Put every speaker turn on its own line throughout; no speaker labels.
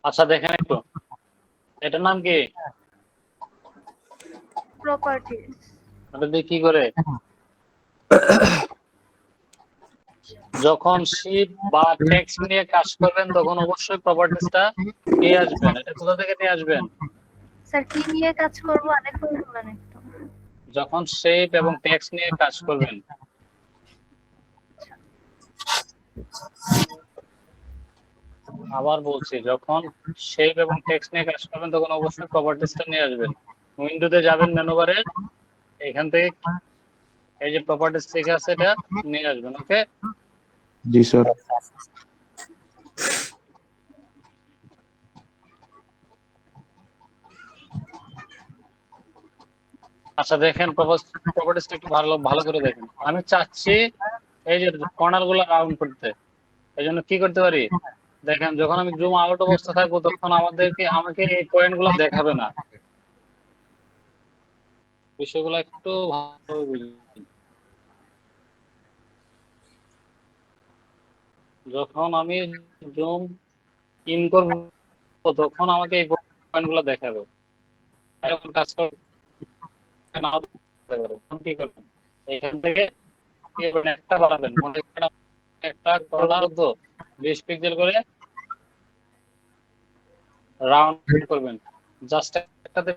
আচ্ছা দেখেন একটু, এটার নাম কি?
প্রপার্টিজ।
এটা দিয়ে কি করে? যখন শিপ বা টেক্সট নিয়ে কাজ করবেন তখন অবশ্যই প্রপার্টিজটা নিয়ে আসবেন। এটা কোথা থেকে নিয়ে আসবেন?
স্যার কি নিয়ে কাজ করব আরেকবার বলেন একটু।
যখন শেপ এবং টেক্সট নিয়ে কাজ করবেন, আবার বলছি, যখন শেপ এবং টেক্সট নিয়ে কাজ করবেন তখন অবশ্যই প্রপার্টিজটা নিয়ে আসবেন। উইন্ডোতে যাবেন, মেনু বারে এখান থেকে এই যে প্রপার্টিজ লেখা আছে এটা নিয়ে আসবেন। ওকে,
জি স্যার।
আচ্ছা দেখেন, প্রপার্টিজটা একটু ভালো ভালো করে দেখেন। আমি চাচ্ছি এই যে কর্নার গুলো রাউন্ড করতে, এই জন্য কি করতে পারি দেখেন, যখন আমি জুম আউট অবস্থা থাকবো তখন আমাকে এই পয়েন্ট গুলো দেখাবে না। বিষয়গুলো একটু ভালো বুঝুন। যখন আমি জুম ইন করবো তখন আমাকে এই পয়েন্ট গুলো দেখাবে। এরকম কাজ করবে নাও করতে পারে। তখন কি করবেন, এখান থেকে কি করবেন, একটা বাড়াবেন, মনে করেন একটা কর্নার তো 20 পিক্সেল করে রাউন্ড করবেন। জাস্ট একটাতে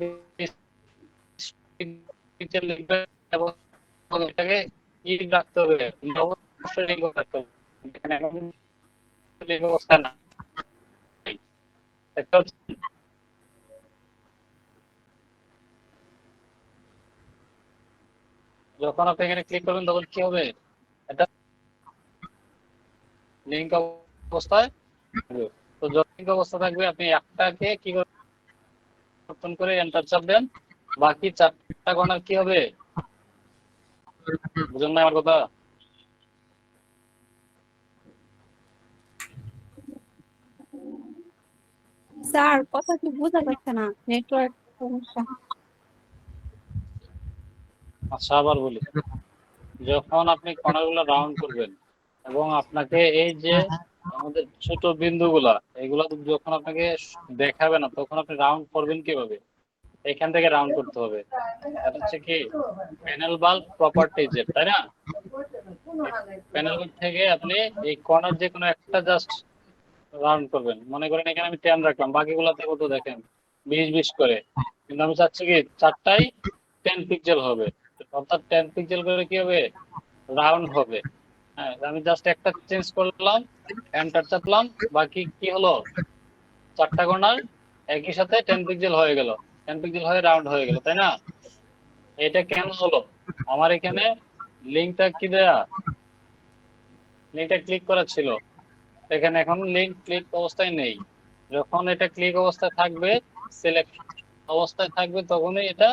20 পিক্সেল লিখবেন এবং এটাকে ই রাখতে হবে, অবশ্যই লিঙ্ক রাখতে হবে। এখানে এখন লিঙ্ক অবস্থা না, একটা হচ্ছে যখন আপনি এখানে ক্লিক করবেন তখন কি হবে, এটা লিঙ্ক অবস্থায় থাকবে। তো যখন লিঙ্ক অবস্থা থাকবে আপনি একটাকে কি পরিবর্তন করে এন্টার চাপ দেন, বাকি চারটা কর্নার কি হবে, বুঝুন না আমার কথা?
স্যার কথা কি বোঝা যাচ্ছে না, নেটওয়ার্ক সমস্যা।
আচ্ছা আবার বলি, যখন আপনি কর্নার গুলো রাউন্ড করবেন এবং আপনাকে এই যে আমাদের ছোট বিন্দুগুলা এগুলা যখন আপনাকে দেখাবে না তখন আপনি রাউন্ড করবেন কিভাবে? এখান থেকে রাউন্ড করতে হবে। এটা হচ্ছে কি প্যানেল বাল্ব প্রপার্টিজ, তাই না? প্যানেল বাল্ব থেকে আপনি এই কর্নার যে কোনো একটা জাস্ট রাউন্ড করবেন। মনে করেন এখানে আমি 10 রাখলাম, বাকিগুলোতে কত দেখেন 20 করে, কিন্তু আমি চাচ্ছি কি চারটাই 10 পিক্সেল হবে, অর্থাৎ 10 পিক্সেল করে কি হবে, রাউন্ড হবে। হ্যাঁ, আমি জাস্ট একটা চেঞ্জ করলাম, এন্টার চাপলাম, বাকি কি হলো, চারটা কর্নার একই সাথে 10 পিক্সেল হয়ে গেল, 10 পিক্সেল হয়ে রাউন্ড হয়ে গেল, তাই না? এটা কেন হলো, আমার এখানে লিঙ্কটা কি দেয়া, লিঙ্কটা ক্লিক করা ছিল, এখানে এখন লিঙ্ক ক্লিক অবস্থায় নেই। যখন এটা ক্লিক অবস্থায় থাকবে, সিলেক্ট অবস্থায় থাকবে, তখনই এটা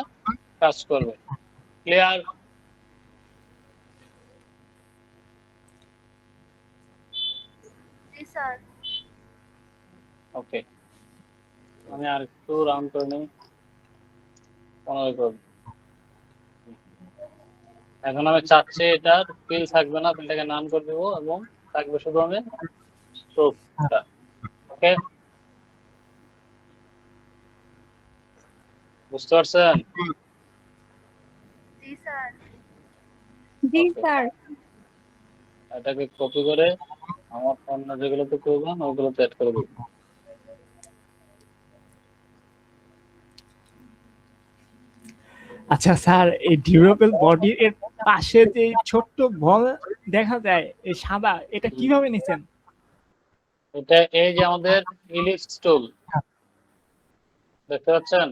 কাজ করবে। ক্লিয়ার?
জি স্যার।
ওকে, আমি আর একটু রাউন্ড করে নিই, 15 করব। এখন আমি চাচ্ছি এটার ফিল থাকবে না, ফিলটাকে নাম করে দেবো এবং থাকবে শুধু আমি স্ট্রোকটা। ওকে, বুঝতে পারছেন?
জি স্যার।
জি
ওকে,
স্যার।
এটাকে কপি করে আমার অন্য যেগুলোতে করবেন ওইগুলোতে অ্যাড করে দেবো।
আচ্ছা স্যার, এই ডিউরেবল বডি এর পাশে যে ছোট্ট বল দেখা যায় এই সাদা, এটা কিভাবে নিছেন?
এটা এই যে আমাদের ইলিপস টুল দেখতে পাচ্ছেন,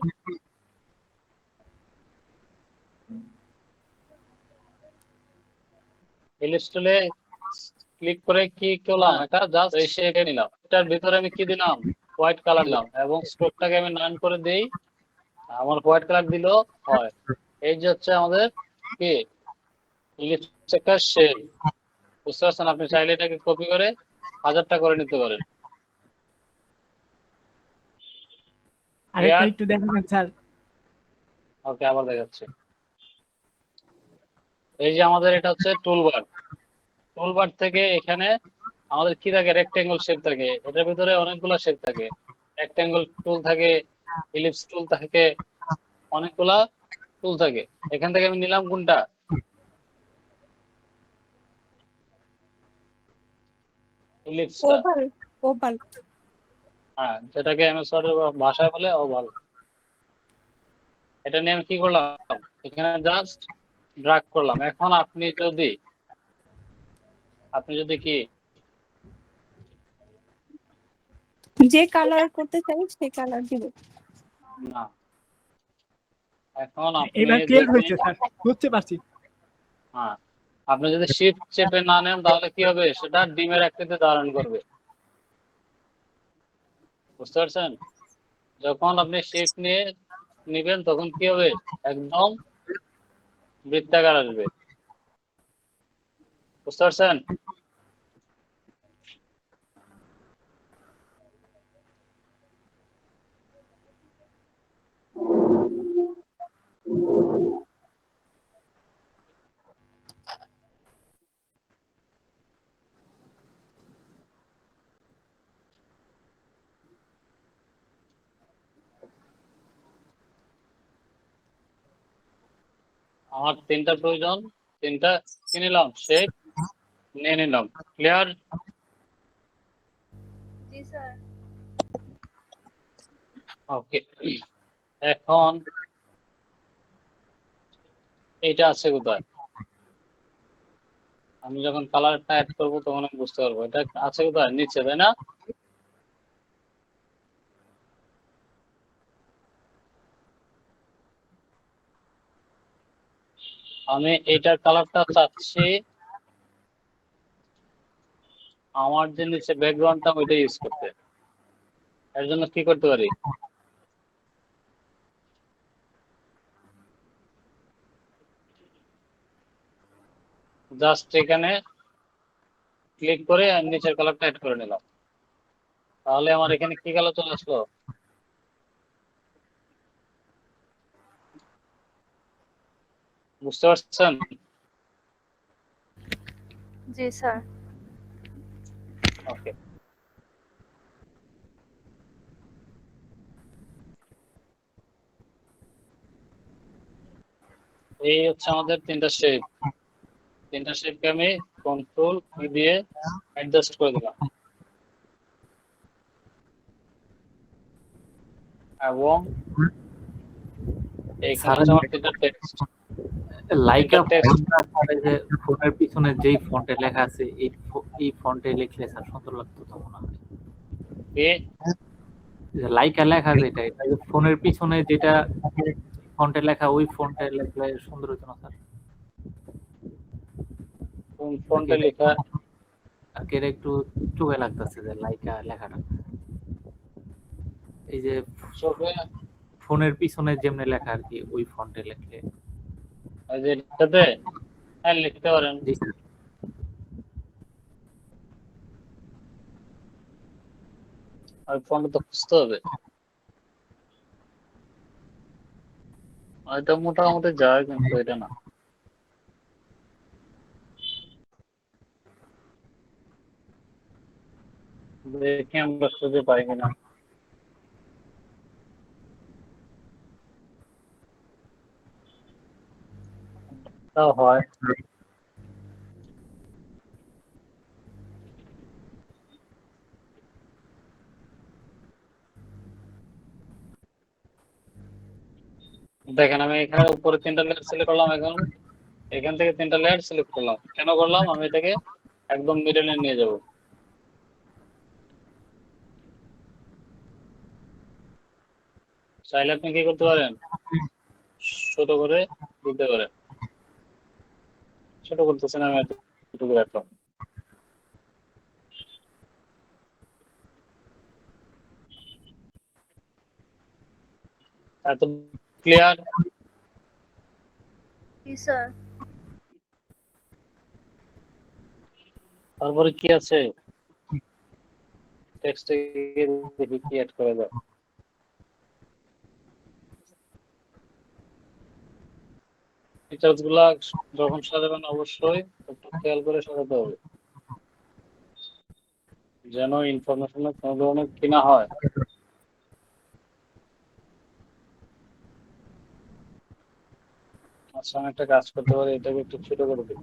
ইলিপস টুলে ক্লিক করে কি করলাম, এটা জাস্ট এই শেপে নিলাম, এটার ভিতরে আমি কি দিলাম, হোয়াইট কালার দিলাম এবং স্ট্রোকটাকে আমি নান করে দেই, আমার হোয়াইট কালার দিলেও হয়। এই যে হচ্ছে আমাদের কি ইলিপস একটা শেপ, বুঝতে পারছেন? আপনি চাইলে এটাকে কপি করে 1000টা করে নিতে পারেন।
আরেকটা একটু দেখাবেন স্যার?
ওকে, আবার দেখাচ্ছি। এই যে আমাদের এটা হচ্ছে টুলবার, টুলবার থেকে এখানে আমাদের কি থাকে, রেক্টেঙ্গল শেপ থাকে, এটার ভিতরে অনেকগুলা শেপ থাকে, রেক্টেঙ্গল টুল থাকে, ইলিপস টুল থাকে, অনেকগুলা টুল থাকে। এখান থেকে আমি নিলাম কোনটা? ইলিপসটা।
ওভাল ওভাল
হ্যাঁ, যেটাকে এমএস ওয়ার্ডের ভাষায় বলে ওভাল। এটা নিয়ে আমি কি করলাম, এখানে জাস্ট ড্রাগ করলাম। এখন আপনি যদি কি
যে কালার করতে চাই সে কালার দিব।
না, এখন আপনি
এবার ক্লিয়ার
যদি
হয়েছে স্যার, বুঝতে পারছি।
হ্যাঁ, আপনি যদি শিফট চেপে না নেন তাহলে কি হবে, সেটা ডিমের আকৃতি ধারণ করবে। বুঝতে পারছেন? যখন আপনি শিফট নিয়ে নিবেন তখন কি হবে, একদম বৃত্তাকার আসবে। বুঝতে পারছেন? আমার তিনটা প্রয়োজন, তিনটা কি নিলাম, শেপ নিয়ে নিলাম। ক্লিয়ার?
জি স্যার।
ওকে, এখন এইটা আছে কোথায়? আমি যখন কালারটা অ্যাড করবো তখন আমি বুঝতে পারবো এটা আছে কোথায়, নিচে, তাই না? আমি এইটার কালারটা চাচ্ছি আমার যে নিচে ব্যাকগ্রাউন্ডটা ওইটা ইউজ করতে। এর জন্য কি করতে পারি, জাস্ট এখানে ক্লিক করে নিচের কালারটা অ্যাড করে নিলাম। তাহলে আমার এখানে কি কালার চলে আসলো, বুঝতে পারছেন?
জি স্যার।
ওকে, এই হচ্ছে আমাদের তিনটা শেপ। তিনটা শেপকে আমি কন্ট্রোল দিয়ে অ্যাডজাস্ট করে দিলাম, এবং এইখানে হচ্ছে আমার তিনটা টেক্সট।
লাইকা
টেক্সট
যে ফোনের পিছনে যেই ফন্টে লেখা আছে এই ফন্টে লিখলে স্যার সুন্দর লাগতো তো মনে হয়।
কি
যে লাইকা লেখা যেটা, এটা যে ফোনের পিছনে যেটা ফন্টে লেখা, ওই ফন্টে লিখলে সুন্দর হতো না স্যার?
কোন ফন্টে লেখা?
আর কি এটা একটু চোখে লাগতেছে যে লাইকা লেখাটা, এই যে
চোখে?
ফোনের পিছনে যেমনি লেখা আর কি, ওই ফন্টে লিখলে।
এই যে এটাতে হ্যাঁ লিখতে পারেন।
জি স্যার।
আর ফন্ট তো খুঁজতে হবে, এটা মোটামুটি যায় কিন্তু এটা না। দেখি আমরা খুঁজে পাই কিনা। তাও হয়। দেখেন আমি এখানে উপরে তিনটা লেয়ার সিলেক্ট করলাম, এখন এখান থেকে তিনটা লেয়ার সিলেক্ট করলাম। কেন করলাম, আমি এটাকে একদম মিডলে নিয়ে যাব। চাইলে আপনি কি করতে পারেন, ছোট করে দিতে পারেন। ছোট করতেছেন, আমি এতটুকু রাখলাম। এত ক্লিয়ার?
জি স্যার।
তারপরে কি আছে, টেক্সটে দেখি কি অ্যাড করা যায়। ফিচার্স গুলা যখন সাজাবেন অবশ্যই একটু খেয়াল করে সাজাতে হবে। যেন ইনফরমেশনের কোনো ধরনের কি না হয়। আচ্ছা, আমি একটা কাজ করতে পারি, এটাকে একটু ছোট করে দিই।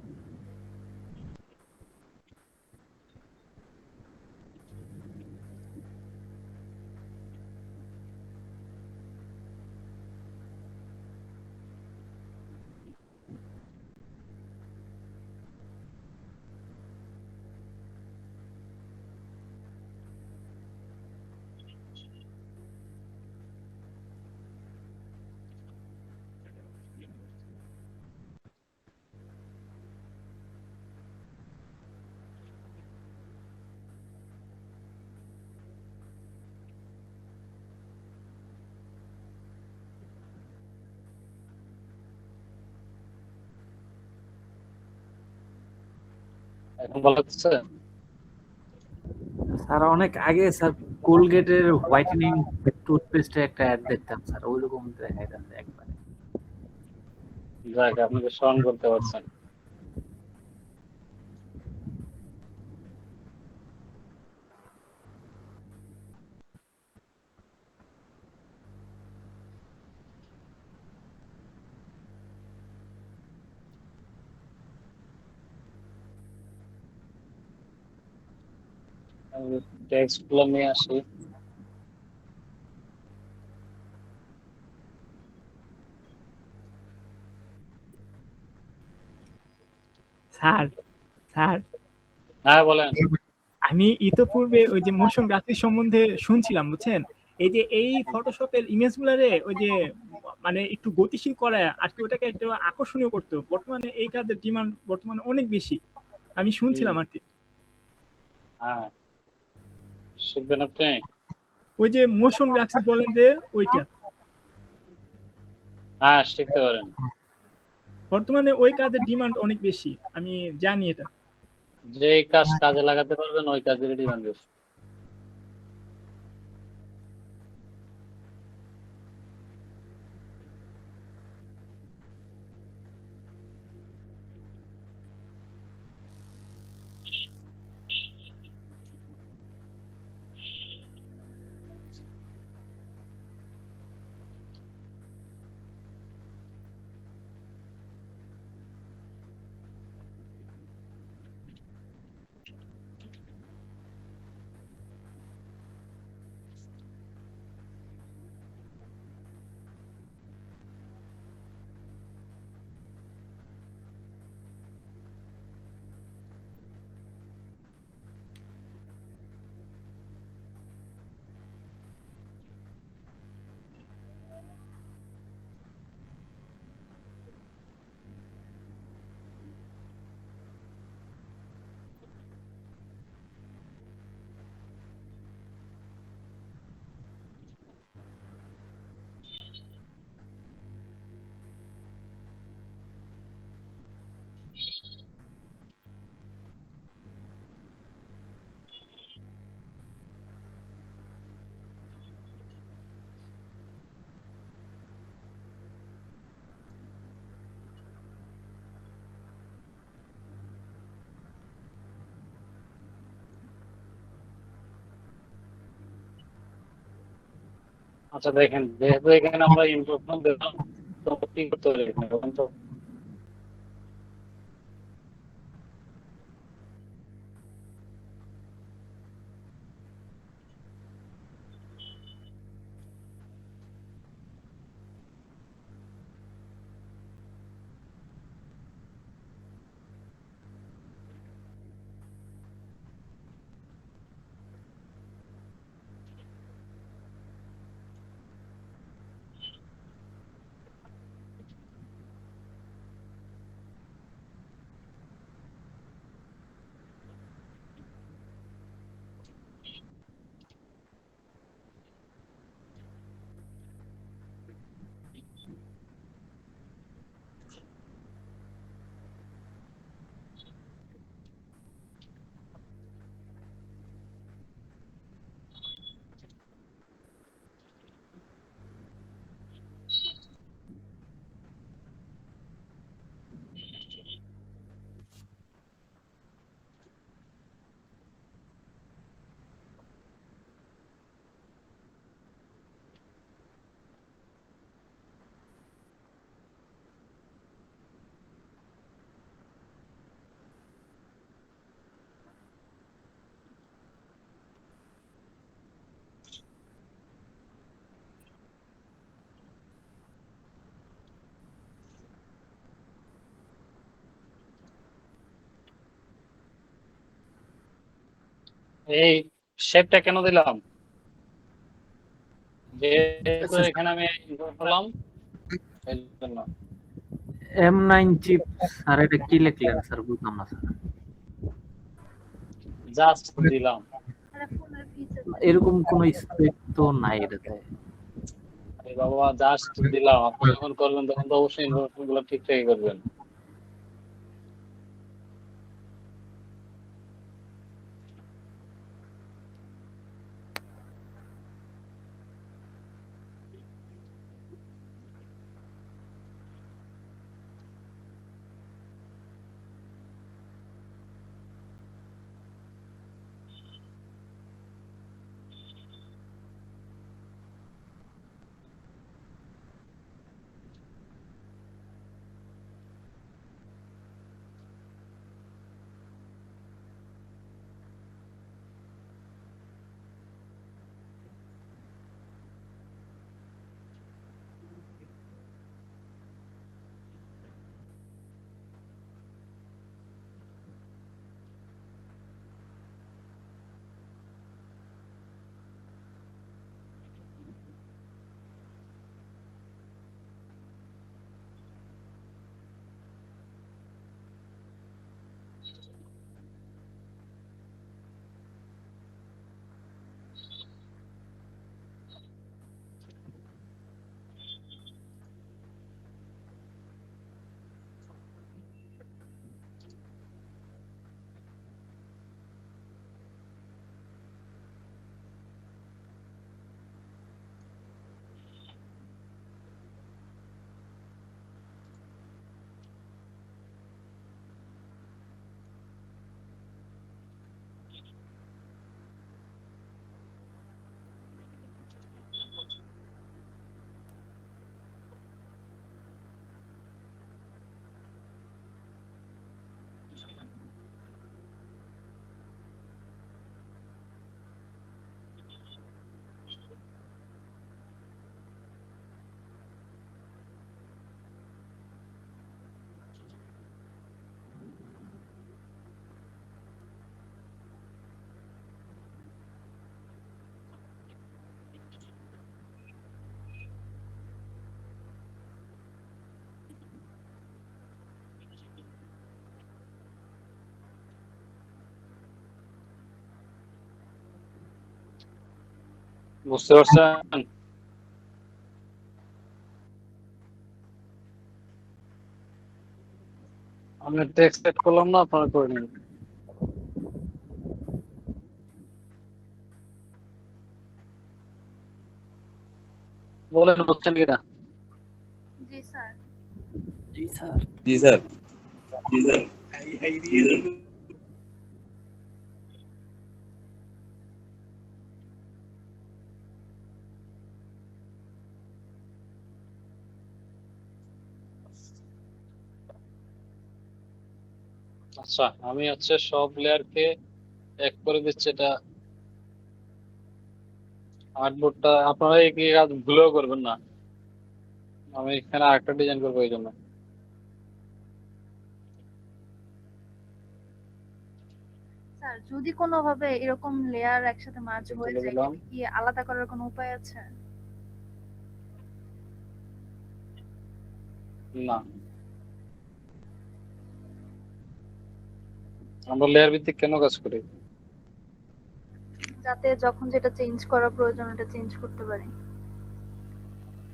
এখন ভালো লাগছে?
স্যার অনেক আগে স্যার কোলগেটের হোয়াইটেনিং টুথপেস্টের একটা অ্যাড দেখতাম স্যার, ওইরকম দেখা যাচ্ছে একবার।
যাক, আপনাকে স্মরণ করতে পারছেন। আমি টেক্সট গুলো নিয়ে আসি।
স্যার, স্যার,
হ্যাঁ, বলেন।
আমি ইতোপূর্বে ওই যে মোশন গ্রাফিক্স সম্বন্ধে শুনছিলাম, বুঝছেন? এই যে এই ফটোশপের ইমেজ গুলারে ওই যে মানে একটু গতিশীল করা আর কি, ওটাকে একটু আকর্ষণীয় করতে বর্তমানে এই কাজের ডিমান্ড বর্তমানে অনেক বেশি, আমি শুনছিলাম আর কি।
হ্যাঁ, শিখবেন আপনি।
ওই যে মোশন গ্রাফিক্স বলেন যে ওইটা
হ্যাঁ, শিখতে পারেন।
বর্তমানে ওই কাজের ডিমান্ড অনেক বেশি, আমি জানি এটা।
যে কাজ কাজে লাগাতে পারবেন ওই কাজের ডিমান্ড বেশি। আচ্ছা, দেখেন, যেহেতু এখানে আমরা ইনপুট দিলাম, তো কি করতে হবে এখানে বলুন তো? এই শেপটা কেন দিলাম, যেহেতু
আচ্ছা,
এখানে আমি ইনপুট হলাম এই জন্য।
M9 চিপ স্যার, এটা কি লিখলেন স্যার? বুঝলাম না স্যার।
জাস্ট দিলাম।
মানে ফোনের ফিচার।
এরকম কোন স্পেক তো নাই এটাতে।
আরে বাবা, জাস্ট দিলাম। আপনি যখন করবেন তখন তো অবশ্যই ইনফরমেশন গুলো ঠিকঠাকই করবেন। বুঝতে পারছেন? আমি টেক্সট সেট করলাম না, আপনারা করে নিন। বলেন বুঝছেন কিনা।
জি স্যার।
জি স্যার।
জি স্যার।
আচ্ছা, আমি সব লেয়ারকে এক করে দিচ্ছি। এটা আর্টবোর্ডটা আপনারা এই কাজ ভুলেও করবেন না। আমি এখানে আরেকটা ডিজাইন করবো এই জন্য।
স্যার যদি কোনোভাবে এরকম লেয়ার একসাথে মার্জ হয়ে
তুলে
যায়,
দিলাম।
এটা কি আলাদা করার কোনো উপায় আছে?
না, আমরা লেয়ার ভিত্তিক কেন কাজ করি?
যাতে যখন যেটা চেঞ্জ করা প্রয়োজন এটা চেঞ্জ করতে পারি।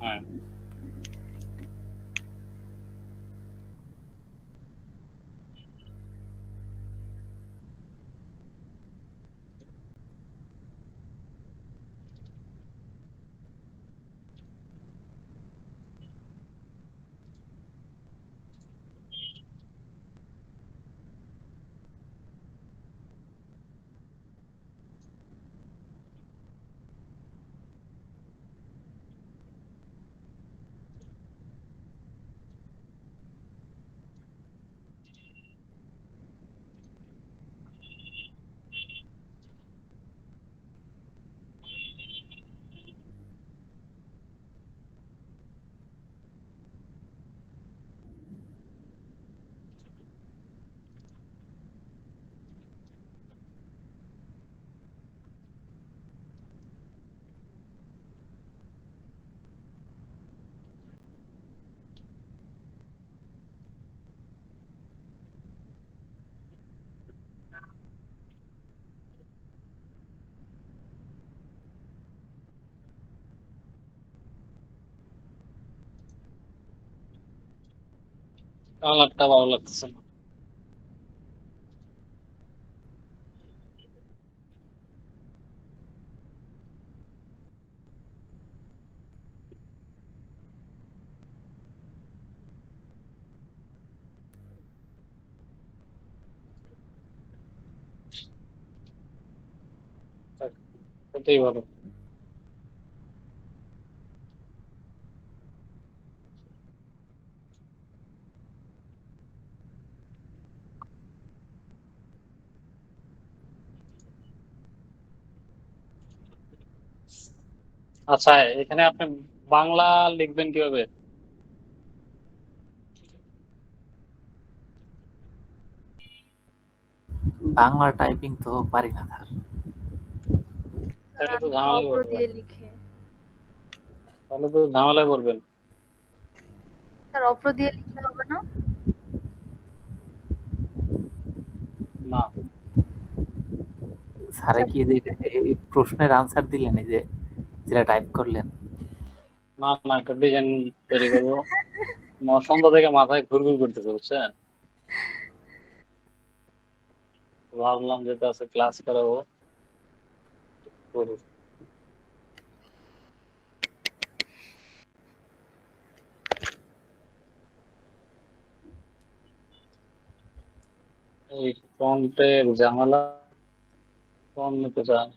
হ্যাঁ, কালারটা ভালো লাগতেছে না। থাক, ওটাই ভালো। আচ্ছা, এখানে আপনি বাংলা লিখবেন কিভাবে?
বাংলা টাইপিং তো পারি না স্যার।
স্যার
তাহলে তো
আমি
ঝামেলায়
অভ্র
পড়বেন।
দিয়ে লিখে।
তাহলে তো ঝামেলায় পড়বেন।
স্যার অভ্র দিয়ে লিখলে হবে না?
না
স্যারে কি এই প্রশ্নের আনসার দিলেন, এই যে যেটা টাইপ করলেন?
না না, একটা ডিজাইন তৈরি করবো। সন্ধ্যা থেকে মাথায় ঘুরঘুর করতেছে, বুঝছেন? ভাবলাম যেটা আছে ক্লাস করাবো, করবো। এই ফন্টের ঝামেলা, ফন্ট নিতে চান?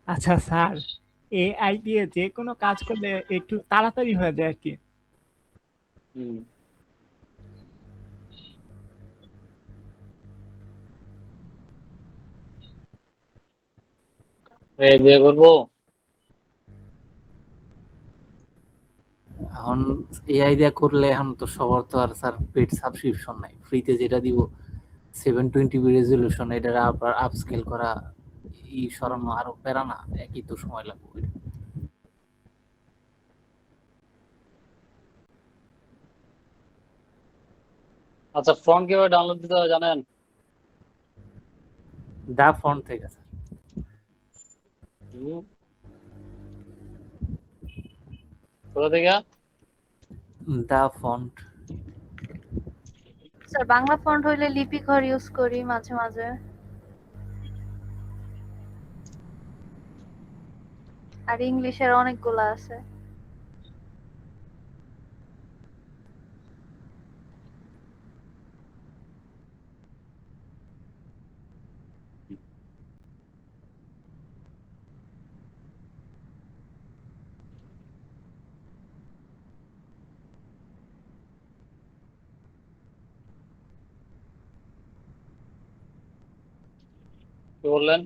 আচ্ছা স্যার, এআই দিয়ে যে কোনো কাজ করলে একটু তাড়াতাড়ি হয়ে যায় আর কি।
হুম, এই দিয়ে করবো।
এখন এআই দিয়া করলে এখন তো সবার তো আর স্যার পেড সাবস্ক্রিপশন নাই, ফ্রিতে যেটা দিব 720p রেজলিউশন, এটা আবার আপস্কেল করা, সরানো আরো প্যারা না, একই তো সময় লাগবে।
আচ্ছা, ফন্ট কিভাবে ডাউনলোড দিতে হবে জানেন?
দা ফন্ট থেকে স্যার।
হুম, কোথা থেকে?
দা ফন্ট।
স্যার বাংলা ফন্ট হইলে লিপি ঘর ইউজ করি মাঝে মাঝে। আর ইংলিশের অনেকগুলা আছে।
কি বললেন?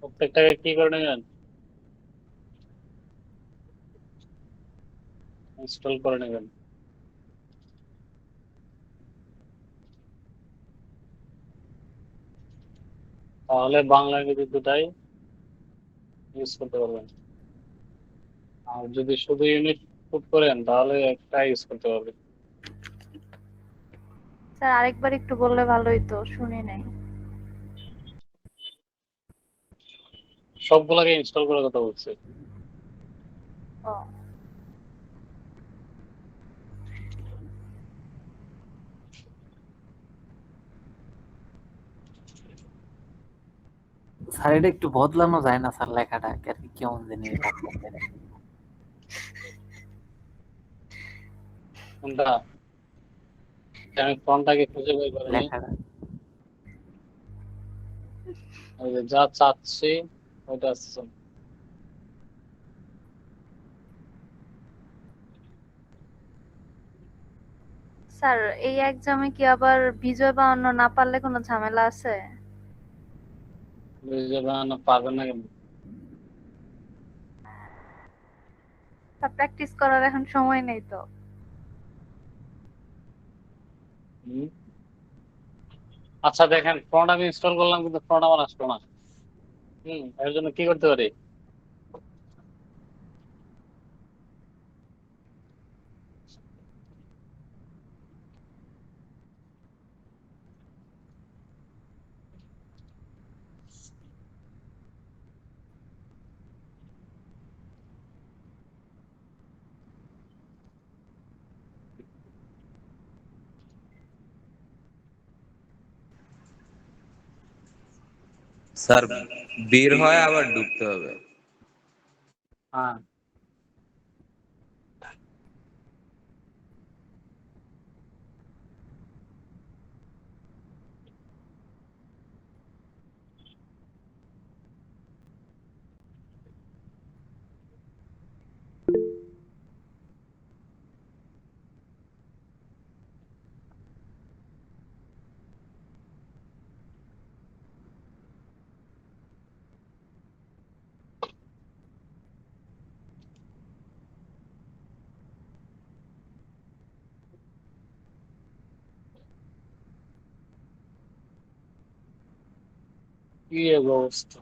প্রত্যেকটাকে কি করে নেবেন? ইনস্টল করে নেবেন। তাহলে বাংলা ইংরেজি দুটাই ইউজ করতে পারবেন। আর যদি শুধু ইউনিট পুট করেন তাহলে একটা ইউজ করতে পারবেন।
স্যার আরেকবার একটু বললে ভালো হইতো, শুনি নাই।
সবগুলাকে ইনস্টল করার কথা বলছি।
ও
স্যার এটা একটু বদলানো যায় না স্যার, লেখাটা আর কি কেমন জানি লাগতেছে।
কোনটা? আমি ফন্টটাকে খুঁজে বের করে নিই।
লেখাটা
ওই যে যা চাচ্ছি ওইটা আসছে।
স্যার এই এক্সামে কি আবার বিজয় বানানো না পারলে কোনো ঝামেলা আছে?
বিজয় বানানো পারবেন না কেন?
স্যার প্র্যাকটিস করার এখন সময় নেই তো।
হুম? আচ্ছা দেখেন, ফ্রন্ট আমি ইনস্টল করলাম কিন্তু ফ্রন্ট আমার আসলো না। এর জন্য কি করতে পারি?
স্যার বের হয় আবার ঢুকতে হবে।
হ্যাঁ, কি অবস্থা!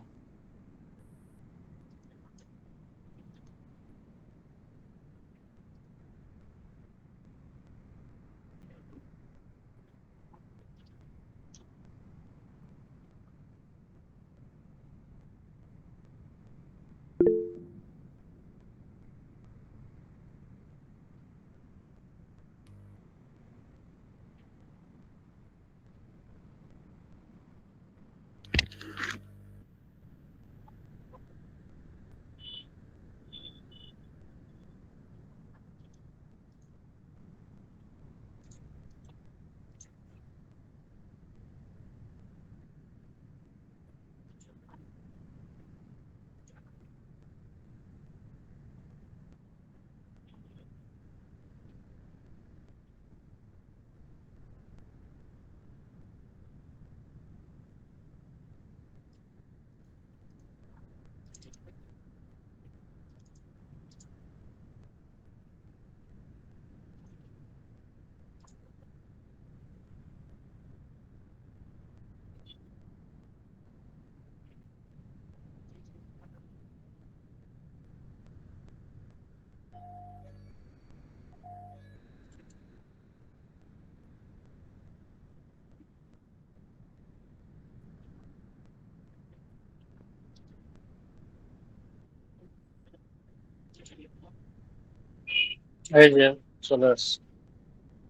এই যে চলে আসছে,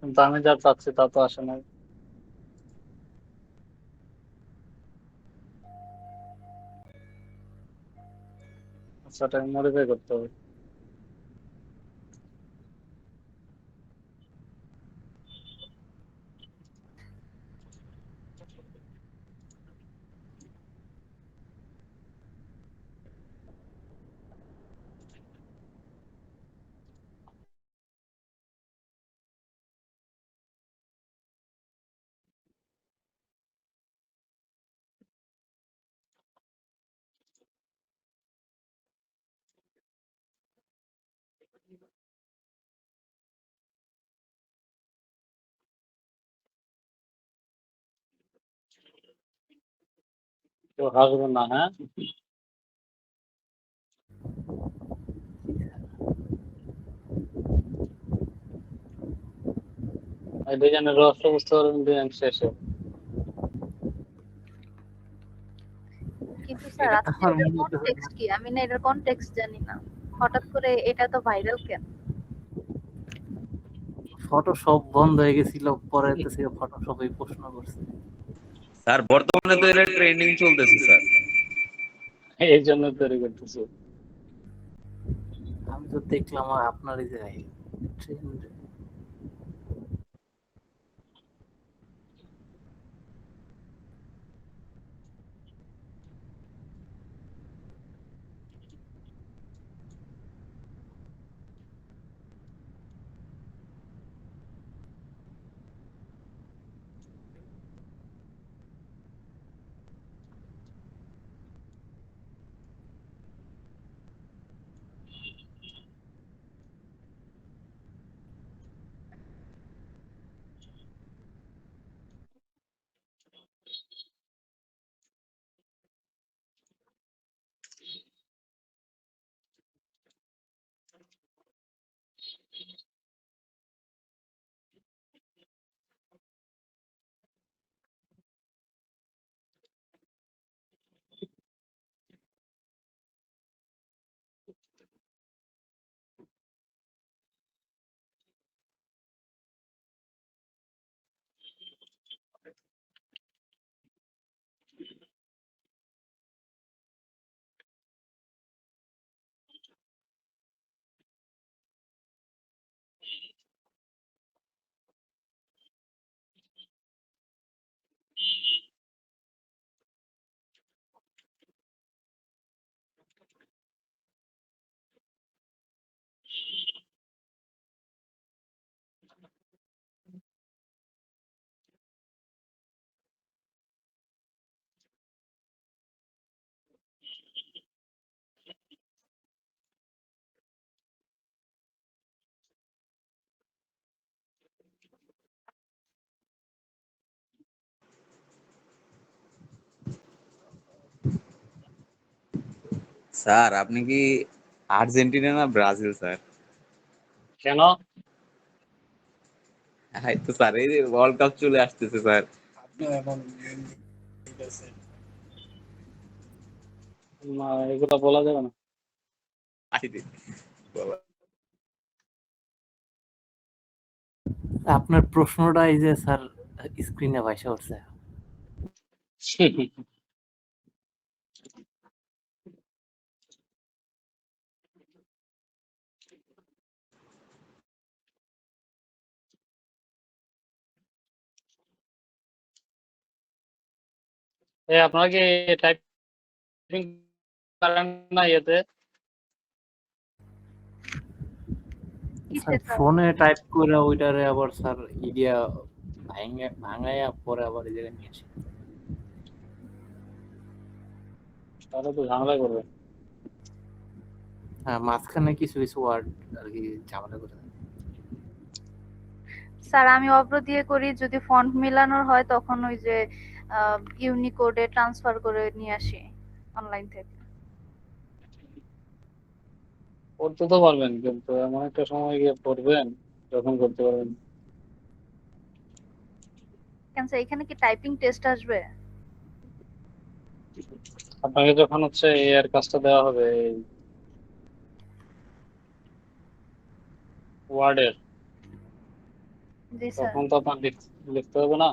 কিন্তু আমি যা চাচ্ছি তা তো আসে না। আচ্ছা, এটা মডিফাই করতে হবে। তো হাসবেন না, হ্যাঁ? এই ডিজাইনের রহস্য বুঝতে পারবেন ডিজাইন শেষে।
কিন্তু স্যার
এটা তো
আজকে
আমার
এটার
মনে হচ্ছে
কনটেক্সট কি? আমি না এটার কনটেক্সট জানি না। হঠাৎ করে এটা তো ভাইরাল কেন?
ফটোশপ বন্ধ হয়ে গেছিল, পরে তো সে ফটোশপে প্রশ্ন করছে।
স্যার বর্তমানে তো এটা ট্রেন্ডিং চলতেছে স্যার।
এই জন্য তৈরি করতেছি।
আমি তো দেখলাম আপনার এই যে ট্রেন্ড।
স্যার আপনি কি আর্জেন্টিনা না ব্রাজিল স্যার?
কেন?
এই তো স্যার, এই যে ওয়ার্ল্ড কাপ চলে আসতেছে স্যার।
না, এগুলো বলা যাবে না।
আপনার প্রশ্নটা এই যে স্যার স্ক্রিনে ভাইসা উঠছে।
আপনারা কি টাইপিং করেন না ইয়েতে?
কিসে
স্যার
স্যার?
ফোনে টাইপ করে ওইটারে আবার স্যার ইডিয়া ভাঙাইয়া পরে আবার এই জায়গায় নিয়ে আসি।
তাহলে তো ঝামেলা করবে।
হ্যাঁ, মাঝখানে কিছু কিছু ওয়ার্ড আর কি ঝামেলা করে দেয়।
স্যার আমি অভ্র দিয়ে করি, যদি ফন্ট মিলানোর হয় তখন ওই যে ইউনিকোডে ট্রান্সফার করে নিয়ে আসি অনলাইন থেকে।
করতে তো পারবেন, কিন্তু এমন একটা সময় গিয়ে পড়বেন যখন করতে পারবেন।
কেন স্যার, এখানে কি টাইপিং টেস্ট আসবে?
আপনাকে যখন হচ্ছে এর কাজটা দেওয়া হবে এই ওয়ার্ডের,
জি স্যার।
তখন তো আপনার লিখতে হবে না?